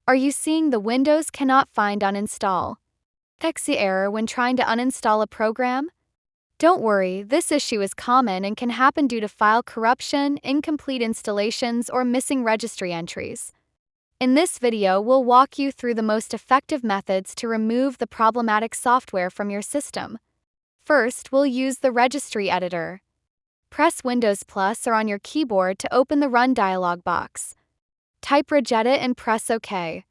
Are you seeing the Windows cannot find Uninstall.exe error when trying to uninstall a program? Don't worry, this issue is common and can happen due to file corruption, incomplete installations, or missing registry entries. In this video, we'll walk you through the most effective methods to remove the problematic software from your system. First, we'll use the registry editor. Press Windows plus or on your keyboard to open the Run dialog box. Type regedit and press OK.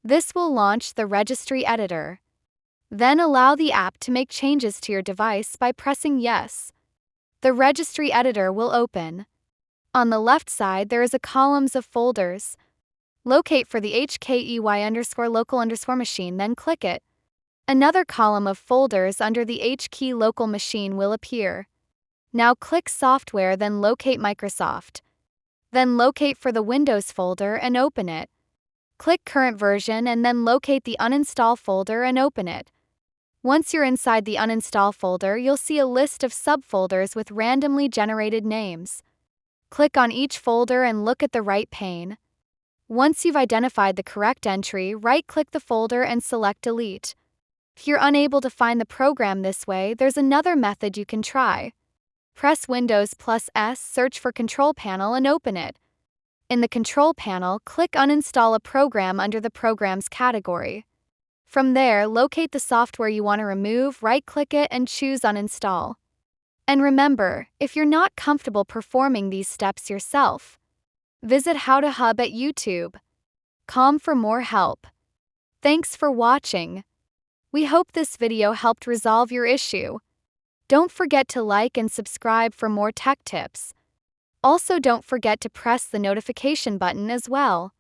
This will launch the registry editor. Then allow the app to make changes to your device by pressing Yes. The registry editor will open. On the left side, there is a columns of folders. Locate for the HKEY_local_ machine, then click it. Another column of folders under the HKey local machine will appear. Now click Software, then locate Microsoft. Then locate for the Windows folder and open it. Click Current Version and then locate the Uninstall folder and open it. Once you're inside the Uninstall folder, you'll see a list of subfolders with randomly generated names. Click on each folder and look at the right pane. Once you've identified the correct entry, right-click the folder and select Delete. If you're unable to find the program this way, there's another method you can try. Press Windows plus S, search for Control Panel and open it. In the Control Panel, click Uninstall a program under the Programs category. From there, locate the software you want to remove, right-click it, and choose Uninstall. And remember, if you're not comfortable performing these steps yourself, visit How to Hub at YouTube.com for more help. Thanks for watching. We hope this video helped resolve your issue. Don't forget to like and subscribe for more tech tips. Also, don't forget to press the notification button as well.